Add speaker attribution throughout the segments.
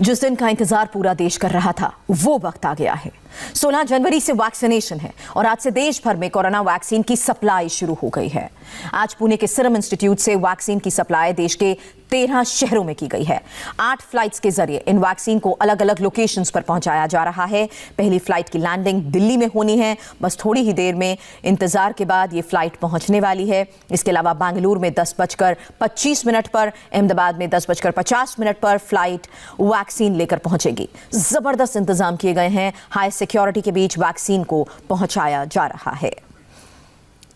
Speaker 1: जिस दिन का इंतजार पूरा देश कर रहा था वो वक्त आ गया है। 16 जनवरी से वैक्सीनेशन है और आज से देश भर में कोरोना वैक्सीन की सप्लाई शुरू हो गई है। आज पुणे के सीरम इंस्टीट्यूट से वैक्सीन की सप्लाई देश के 13 शहरों में की गई है। 8 फ्लाइट्स के जरिए इन वैक्सीन को अलग अलग लोकेशंस पर पहुंचाया जा रहा है। पहली फ्लाइट की लैंडिंग दिल्ली में होनी है। बस थोड़ी ही देर में इंतजार के बाद ये फ्लाइट पहुंचने वाली है। इसके अलावा बेंगलुरु में 10:25 पर, अहमदाबाद में 10:50 पर फ्लाइट वैक्सीन लेकर पहुंचेगी। जबरदस्त इंतजाम किए गए हैं। हाई सिक्योरिटी के बीच वैक्सीन को पहुंचाया जा रहा है।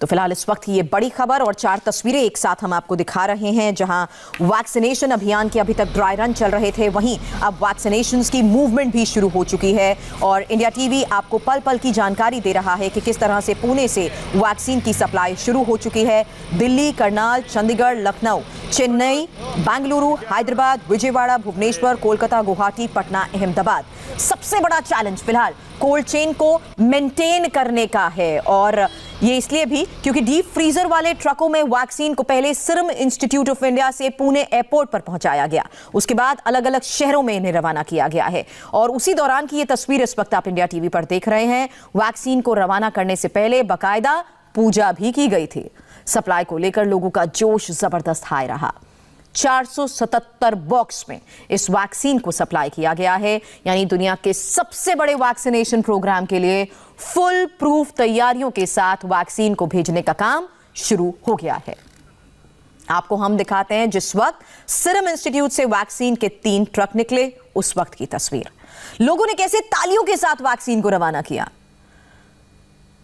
Speaker 1: तो फिलहाल इस वक्त ये बड़ी खबर और 4 तस्वीरें एक साथ हम आपको दिखा रहे हैं, जहां वैक्सीनेशन अभियान के अभी तक ड्राई रन चल रहे थे, वहीं अब वैक्सीनेशंस की मूवमेंट भी शुरू हो चुकी है। और इंडिया टीवी आपको पल पल की जानकारी दे रहा है कि किस तरह से पुणे से वैक्सीन की सप्लाई शुरू हो चुकी है। दिल्ली, करनाल, चंडीगढ़, लखनऊ, चेन्नई, बेंगलुरु, हैदराबाद, विजयवाड़ा, भुवनेश्वर, कोलकाता, गुवाहाटी, पटना, अहमदाबाद। सबसे बड़ा चैलेंज फिलहाल कोल्ड चेन को मेंटेन करने का है, और ये इसलिए भी क्योंकि डीप फ्रीजर वाले ट्रकों में वैक्सीन को पहले सीरम इंस्टीट्यूट ऑफ इंडिया से पुणे एयरपोर्ट पर पहुंचाया गया, उसके बाद अलग अलग शहरों में इन्हें रवाना किया गया है। और उसी दौरान की ये तस्वीर इस वक्त आप इंडिया टीवी पर देख रहे हैं। वैक्सीन को रवाना करने से पहले बाकायदा पूजा भी की गई थी। सप्लाई को लेकर लोगों का जोश जबरदस्त हाई रहा। 477 बॉक्स में इस वैक्सीन को सप्लाई किया गया है, यानी दुनिया के सबसे बड़े वैक्सीनेशन प्रोग्राम के लिए फुल प्रूफ तैयारियों के साथ वैक्सीन को भेजने का काम शुरू हो गया है। आपको हम दिखाते हैं जिस वक्त सीरम इंस्टीट्यूट से वैक्सीन के 3 ट्रक निकले उस वक्त की तस्वीर। लोगों ने कैसे तालियों के साथ वैक्सीन को रवाना किया,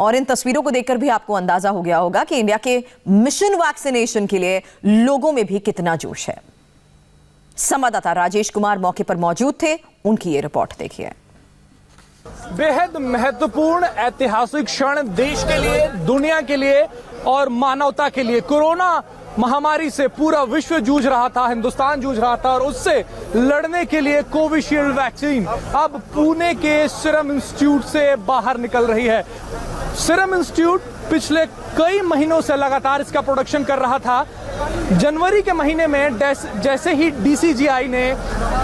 Speaker 1: और इन तस्वीरों को देखकर भी आपको अंदाजा हो गया होगा कि इंडिया के मिशन वैक्सीनेशन के लिए लोगों में भी कितना जोश है। संवाददाता राजेश कुमार मौके पर मौजूद थे, उनकी ये रिपोर्ट देखिए।
Speaker 2: बेहद महत्वपूर्ण ऐतिहासिक क्षण देश के लिए, दुनिया के लिए और मानवता के लिए। कोरोना महामारी से पूरा विश्व जूझ रहा था, हिंदुस्तान जूझ रहा था, और उससे लड़ने के लिए कोविशील्ड वैक्सीन अब पुणे के सीरम इंस्टीट्यूट से बाहर निकल रही है। सीरम इंस्टीट्यूट पिछले कई महीनों से लगातार इसका प्रोडक्शन कर रहा था। जनवरी के महीने में जैसे ही डीसीजीआई ने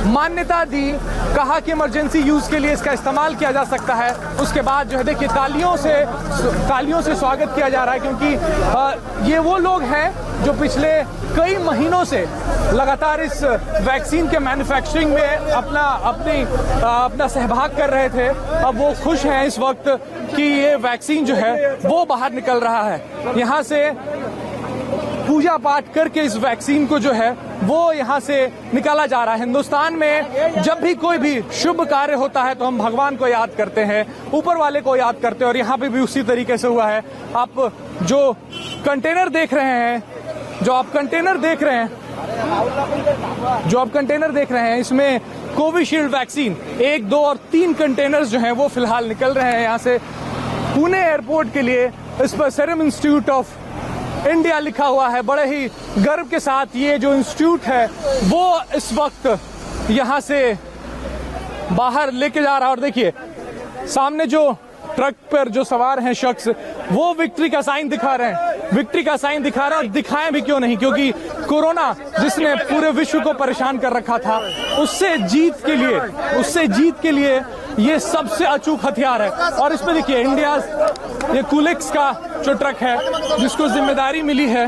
Speaker 2: मान्यता दी, कहा कि इमरजेंसी यूज के लिए इसका इस्तेमाल किया जा सकता है, उसके बाद जो है देखिए तालियों से स्वागत किया जा रहा है, क्योंकि ये वो लोग हैं जो पिछले कई महीनों से लगातार इस वैक्सीन के मैन्युफैक्चरिंग में अपना सहभाग कर रहे थे। अब वो खुश हैं इस वक्त कि ये वैक्सीन जो है वो बाहर निकल रहा है। यहाँ से पूजा पाठ करके इस वैक्सीन को जो है वो यहाँ से निकाला जा रहा है। हिंदुस्तान में जब भी कोई भी शुभ कार्य होता है तो हम भगवान को याद करते हैं, ऊपर वाले को याद करते हैं, और यहाँ पे भी उसी तरीके से हुआ है। आप जो कंटेनर देख रहे हैं, इसमें कोविशील्ड वैक्सीन 1, 2 और 3 कंटेनर्स जो हैं वो फिलहाल निकल रहे हैं यहाँ से पुणे एयरपोर्ट के लिए। इस पर सीरम इंस्टीट्यूट ऑफ इंडिया लिखा हुआ है। बड़े ही गर्व के साथ ये जो इंस्टीट्यूट है वो इस वक्त यहाँ से बाहर लेके जा रहा है। और देखिए सामने जो ट्रक पर जो सवार हैं शख्स, वो विक्ट्री का साइन दिखा रहे हैं। और दिखाएं भी क्यों नहीं, क्योंकि कोरोना जिसने पूरे विश्व को परेशान कर रखा था, उससे जीत के लिए ये सबसे अचूक हथियार है। और इसमें देखिए इंडिया, ये कूलेक्स का जो ट्रक है जिसको जिम्मेदारी मिली है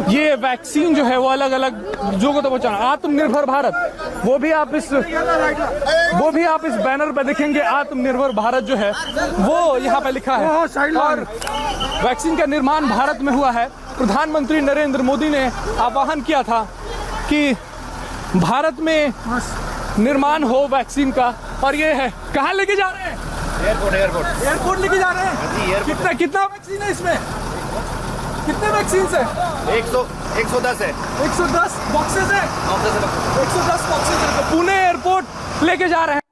Speaker 2: ये वैक्सीन जो है वो अलग अलग जो को तो पहुंचाना। आत्मनिर्भर भारत, वो भी आप इस बैनर पे देखेंगे, आत्मनिर्भर भारत जो है वो यहाँ पे लिखा है। और वैक्सीन का निर्माण भारत में हुआ है। प्रधानमंत्री नरेंद्र मोदी ने आह्वान किया था कि भारत में निर्माण हो वैक्सीन का, और ये है। कहाँ लेके जा रहे हैं? एयरपोर्ट लेके जा रहे हैं। कितना वैक्सीन है इसमें? कितने वैक्सीन है?
Speaker 3: 110 है।
Speaker 2: 110 बॉक्सेस है। 110 बॉक्सेस है। तो पुणे एयरपोर्ट लेके जा रहे हैं।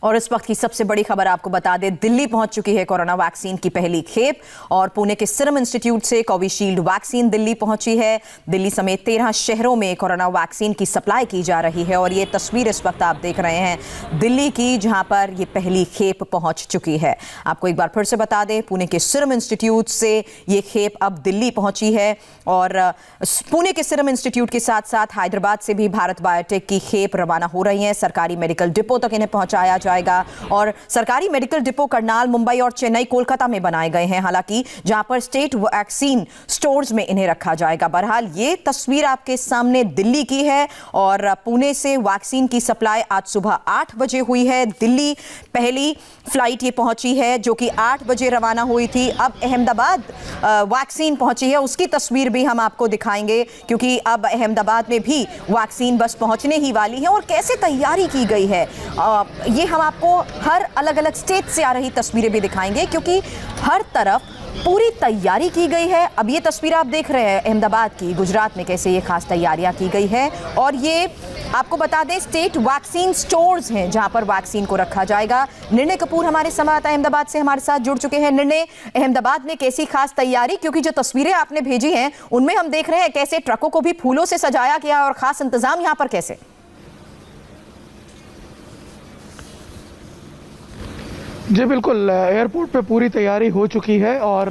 Speaker 1: और इस वक्त की सबसे बड़ी खबर आपको बता दें, दिल्ली पहुंच चुकी है कोरोना वैक्सीन की पहली खेप और पुणे के सीरम इंस्टीट्यूट से कोविशील्ड वैक्सीन दिल्ली पहुंची है। दिल्ली समेत 13 शहरों में कोरोना वैक्सीन की सप्लाई की जा रही है और ये तस्वीर इस वक्त आप देख रहे हैं दिल्ली की, जहां पर ये पहली खेप पहुंच चुकी है। आपको एक बार फिर से बता दें, पुणे के सीरम इंस्टीट्यूट से ये खेप अब दिल्ली पहुंची है और पुणे के सीरम इंस्टीट्यूट के साथ साथ हैदराबाद से भी भारत बायोटेक की खेप रवाना हो रही है। सरकारी मेडिकल डिपो तक इन्हें पहुंचाया जाएगा और सरकारी मेडिकल डिपो करनाल, मुंबई और चेन्नई, कोलकाता में बनाए गए हैं, हालांकि जहां पर स्टेट वैक्सीन स्टोर्स में इन्हें रखा जाएगा। बहरहाल ये तस्वीर आपके सामने दिल्ली की है और पुणे से वैक्सीन की सप्लाई आज सुबह 8 बजे हुई है। दिल्ली पहली फ्लाइट ये पहुंची है जो कि 8 बजे रवाना हुई थी। अब अहमदाबाद वैक्सीन पहुंची है, उसकी तस्वीर भी हम आपको दिखाएंगे क्योंकि अब अहमदाबाद में भी वैक्सीन बस पहुंचने ही वाली है। और कैसे तैयारी की गई है ये हम आपको हर अलग अलग स्टेट से आ रही तस्वीरें भी दिखाएंगे क्योंकि हर तरफ पूरी तैयारी की गई है। अब ये तस्वीर आप देख रहे हैं अहमदाबाद की, गुजरात में कैसे ये खास तैयारियां की गई है और ये आपको बता दें स्टेट वैक्सीन स्टोर्स हैं जहां पर वैक्सीन को रखा जाएगा। निर्णय कपूर हमारे संवाददाता अहमदाबाद से हमारे साथ जुड़ चुके हैं। निर्णय, अहमदाबाद में कैसी खास तैयारी, क्योंकि जो तस्वीरें आपने भेजी हैं उनमें हम देख रहे हैं कैसे ट्रकों को भी फूलों से सजाया गया और खास इंतजाम यहाँ पर कैसे?
Speaker 4: जी बिल्कुल, एयरपोर्ट पे पूरी तैयारी हो चुकी है और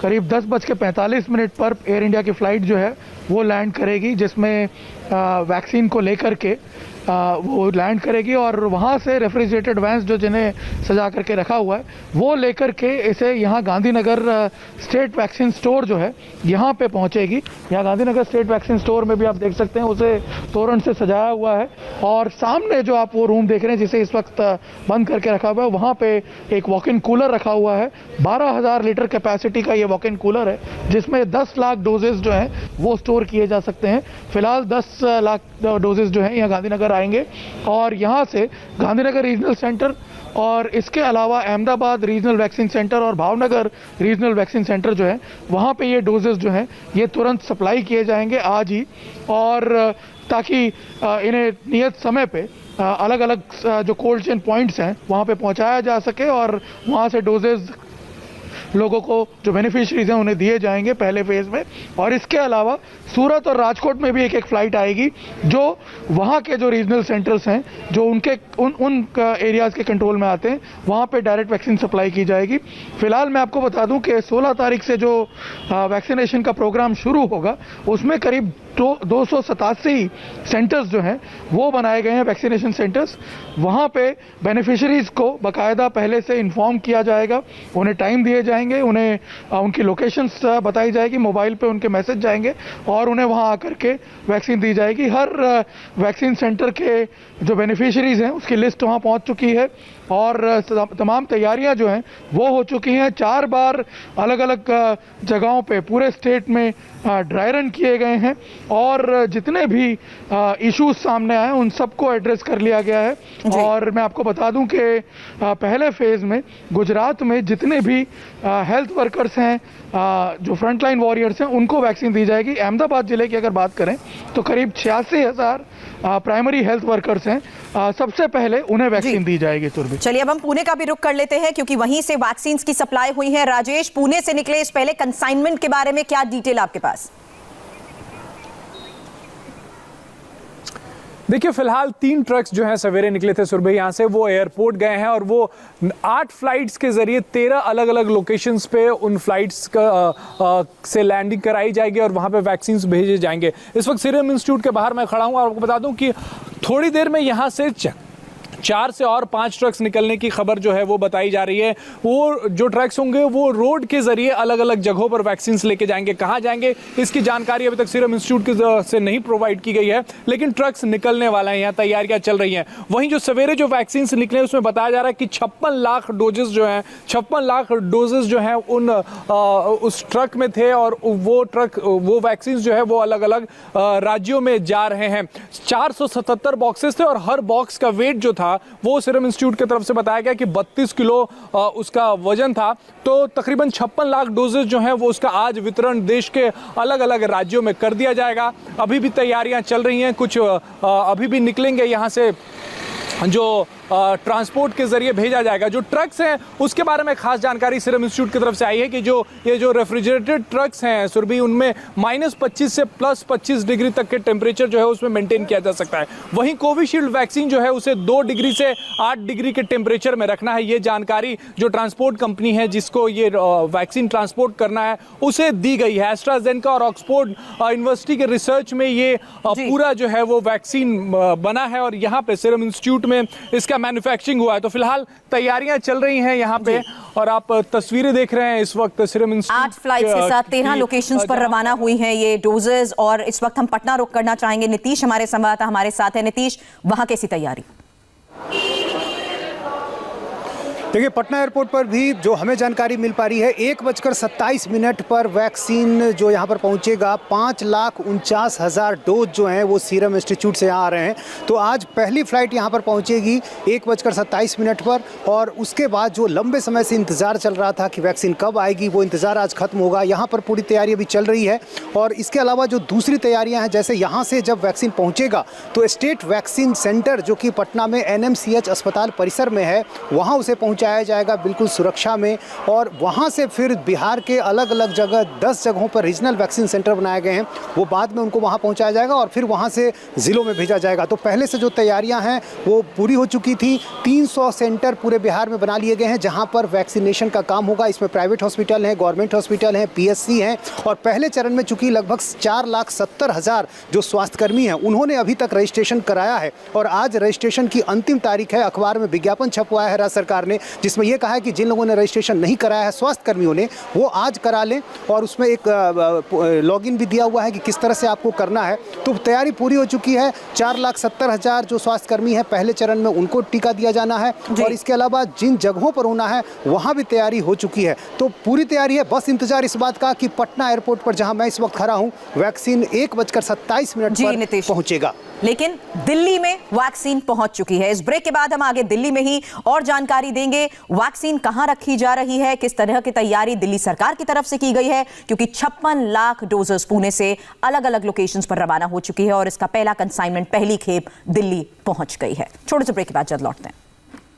Speaker 4: करीब 10:45 पर एयर इंडिया की फ़्लाइट जो है वो लैंड करेगी, जिसमें वैक्सीन को लेकर के वो लैंड करेगी और वहाँ से रेफ्रिजरेटेड वैन्स जो जिन्हें सजा करके रखा हुआ है वो लेकर के इसे यहाँ गांधीनगर स्टेट वैक्सीन स्टोर जो है यहाँ पे पहुँचेगी। यहाँ गांधीनगर स्टेट वैक्सीन स्टोर में भी आप देख सकते हैं उसे तोरण से सजाया हुआ है और सामने जो आप वो रूम देख रहे हैं जिसे इस वक्त बंद करके रखा हुआ है, वहाँ पे एक वॉक इन कूलर रखा हुआ है। 12,000 लीटर कैपेसिटी का ये वॉक इन कूलर है जिसमें 10 लाख डोजेज जो हैं वो स्टोर किए जा सकते हैं। फिलहाल 10 लाख डोजेज जो हैं यहाँ गांधीनगर आएंगे और यहाँ से गांधीनगर रीजनल सेंटर और इसके अलावा अहमदाबाद रीजनल वैक्सीन सेंटर और भावनगर रीजनल वैक्सीन सेंटर जो है वहाँ पे ये डोजेस जो हैं ये तुरंत सप्लाई किए जाएंगे आज ही, और ताकि इन्हें नियत समय पे अलग अलग जो कोल्ड चेन पॉइंट्स हैं वहाँ पे पहुँचाया जा सके और वहाँ से डोजेज लोगों को जो बेनिफिशरीज हैं उन्हें दिए जाएंगे पहले फेज़ में। और इसके अलावा सूरत और राजकोट में भी एक फ़्लाइट आएगी जो वहाँ के जो रीजनल सेंटर्स हैं जो उनके उन एरियाज़ के कंट्रोल में आते हैं वहाँ पे डायरेक्ट वैक्सीन सप्लाई की जाएगी। फ़िलहाल मैं आपको बता दूं कि 16 तारीख से जो वैक्सीनेशन का प्रोग्राम शुरू होगा उसमें करीब 287 सेंटर्स जो हैं वो बनाए गए हैं, वैक्सीनेशन सेंटर्स। वहाँ पे बेनिफिशरीज़ को बाकायदा पहले से इन्फॉर्म किया जाएगा, उन्हें टाइम दिए जाएंगे, उन्हें उनकी लोकेशंस बताई जाएगी, मोबाइल पे उनके मैसेज जाएंगे और उन्हें वहाँ आकर के वैक्सीन दी जाएगी। हर वैक्सीन सेंटर के जो बेनिफिशरीज़ हैं उसकी लिस्ट वहाँ पहुँच चुकी है और तमाम तैयारियां जो हैं वो हो चुकी हैं। 4 बार अलग अलग जगहों पे पूरे स्टेट में ड्राई रन किए गए हैं और जितने भी इश्यूज सामने आए उन सबको एड्रेस कर लिया गया है। और मैं आपको बता दूं कि पहले फेज़ में गुजरात में जितने भी हेल्थ वर्कर्स हैं, जो फ्रंटलाइन वॉरियर्स हैं, उनको वैक्सीन दी जाएगी। अहमदाबाद ज़िले की अगर बात करें तो करीब 86,000 प्राइमरी हेल्थ वर्कर्स हैं, सबसे पहले उन्हें वैक्सीन दी जाएगी। तुर्भी,
Speaker 1: चलिए अब हम पुणे का भी रुख कर लेते हैं क्योंकि वहीं से वैक्सीन की सप्लाई हुई है। राजेश, पुणे से निकले इस पहले कंसाइनमेंट के बारे में क्या डिटेल आपके पास?
Speaker 2: देखिए, फिलहाल 3 ट्रक्स जो हैं सवेरे निकले थे सुरभि यहाँ से, वो एयरपोर्ट गए हैं और वो 8 फ्लाइट्स के जरिए 13 अलग अलग लोकेशंस पे उन फ्लाइट्स से लैंडिंग कराई जाएगी और वहाँ पे वैक्सीन्स भेजे जाएंगे। इस वक्त सीरम इंस्टीट्यूट के बाहर मैं खड़ा हूँ और आपको बता दूँ कि थोड़ी देर में यहाँ से 4 से और 5 ट्रक्स निकलने की खबर जो है वो बताई जा रही है। वो जो ट्रक्स होंगे वो रोड के जरिए अलग अलग जगहों पर वैक्सीन लेके जाएंगे। कहाँ जाएंगे इसकी जानकारी अभी तक सीरम इंस्टीट्यूट से नहीं प्रोवाइड की गई है, लेकिन ट्रक्स निकलने वाला है, यहाँ तैयारियां चल रही हैं। वहीं जो सवेरे जो वैक्सीन निकले उसमें बताया जा रहा है कि 56 लाख डोजेस जो हैं 56 लाख डोजेस जो हैं उस ट्रक में थे और वो वैक्सीन जो है वो अलग अलग राज्यों में जा रहे हैं। 477 बॉक्सेस थे और हर बॉक्स का वेट जो था वो सीरम इंस्टीट्यूट की तरफ से बताया गया कि 32 किलो उसका वजन था। तो तकरीबन 56 लाख डोजेज जो हैं वो उसका आज वितरण देश के अलग अलग राज्यों में कर दिया जाएगा। अभी भी तैयारियां चल रही हैं, कुछ अभी भी निकलेंगे यहाँ से जो ट्रांसपोर्ट के जरिए भेजा जाएगा। जो ट्रक्स हैं उसके बारे में खास जानकारी सीरम इंस्टीट्यूट की तरफ से आई है कि ये जो रेफ्रिजरेटेड ट्रक्स हैं सुरभि, उनमें -25 से +25 डिग्री तक के टेम्परेचर जो है उसमें मेंटेन किया जा सकता है। वहीं कोविशील्ड वैक्सीन जो है उसे 2 डिग्री से 8 डिग्री के टेम्परेचर में रखना है। ये जानकारी जो ट्रांसपोर्ट कंपनी है जिसको ये वैक्सीन ट्रांसपोर्ट करना है उसे दी गई है। एस्ट्राजेनेका और ऑक्सफोर्ड यूनिवर्सिटी के रिसर्च में ये पूरा जो है वो वैक्सीन बना है और यहाँ पे सीरम इंस्टीट्यूट में इसका मैन्युफैक्चरिंग हुआ है। तो फिलहाल तैयारियां चल रही हैं यहाँ पे और आप तस्वीरें देख रहे हैं इस वक्त सीरम इंस्टीट्यूट
Speaker 1: 8 फ्लाइट्स के साथ 13 लोकेशंस पर रवाना हुई हैं ये डोजेस। और इस वक्त हम पटना रुक करना चाहेंगे। नीतीश हमारे संवाददाता हमारे साथ है। नीतीश, वहां कैसी तैयारी?
Speaker 5: देखिए, पटना एयरपोर्ट पर भी जो हमें जानकारी मिल पा रही है 1:27 पर वैक्सीन जो यहाँ पर पहुँचेगा। 5,49,000 डोज जो हैं वो सीरम इंस्टीट्यूट से यहाँ आ रहे हैं। तो आज पहली फ्लाइट यहाँ पर पहुँचेगी 1:27 पर और उसके बाद जो लंबे समय से इंतज़ार चल रहा था कि वैक्सीन कब आएगी, वो इंतज़ार आज खत्म होगा। यहाँ पर पूरी तैयारी अभी चल रही है और इसके अलावा जो दूसरी तैयारियाँ हैं, जैसे यहाँ से जब वैक्सीन पहुँचेगा तो स्टेट वैक्सीन सेंटर जो कि पटना में NMCH अस्पताल परिसर में है, वहाँ उसे पहुँचाया जाएगा बिल्कुल सुरक्षा में। और वहाँ से फिर बिहार के अलग अलग जगह 10 जगहों पर रीजनल वैक्सीन सेंटर बनाए गए हैं, वो बाद में उनको वहाँ पहुँचाया जाएगा और फिर वहाँ से ज़िलों में भेजा जाएगा। तो पहले से जो तैयारियाँ हैं वो पूरी हो चुकी थी। 300 सेंटर पूरे बिहार में बना लिए गए हैं जहाँ पर वैक्सीनेशन का काम होगा। इसमें प्राइवेट हॉस्पिटल हैं, गवर्नमेंट हॉस्पिटल हैं, PSC हैं और पहले चरण में चूँकि लगभग 4,70,000 जो स्वास्थ्यकर्मी हैं उन्होंने अभी तक रजिस्ट्रेशन कराया है और आज रजिस्ट्रेशन की अंतिम तारीख है। अखबार में विज्ञापन छपवाया है राज्य सरकार ने, जिसमें यह कहा है कि जिन लोगों ने रजिस्ट्रेशन नहीं कराया है स्वास्थ्य कर्मियों ने, वो आज करा लें और उसमें एक लॉगिन भी दिया हुआ है कि किस तरह से आपको करना है। तो तैयारी पूरी हो चुकी है। 4,70,000 जो स्वास्थ्य कर्मी हैं पहले चरण में उनको टीका दिया जाना है और इसके अलावा जिन जगहों पर होना है वहाँ भी तैयारी हो चुकी है। तो पूरी तैयारी है, बस इंतजार इस बात का कि पटना एयरपोर्ट पर जहाँ मैं इस वक्त खड़ा हूँ वैक्सीन 1:27 पर पहुँचेगा।
Speaker 1: लेकिन दिल्ली में वैक्सीन पहुंच चुकी है। इस ब्रेक के बाद हम आगे दिल्ली में ही और जानकारी देंगे। वैक्सीन कहां रखी जा रही है, किस तरह की तैयारी दिल्ली सरकार की तरफ से की गई है, क्योंकि 56 लाख डोजेस पुणे से अलग अलग लोकेशंस पर रवाना हो चुकी है और इसका पहला कंसाइनमेंट पहली खेप दिल्ली पहुंच गई है। छोटे से ब्रेक के बाद जल्द लौटते हैं।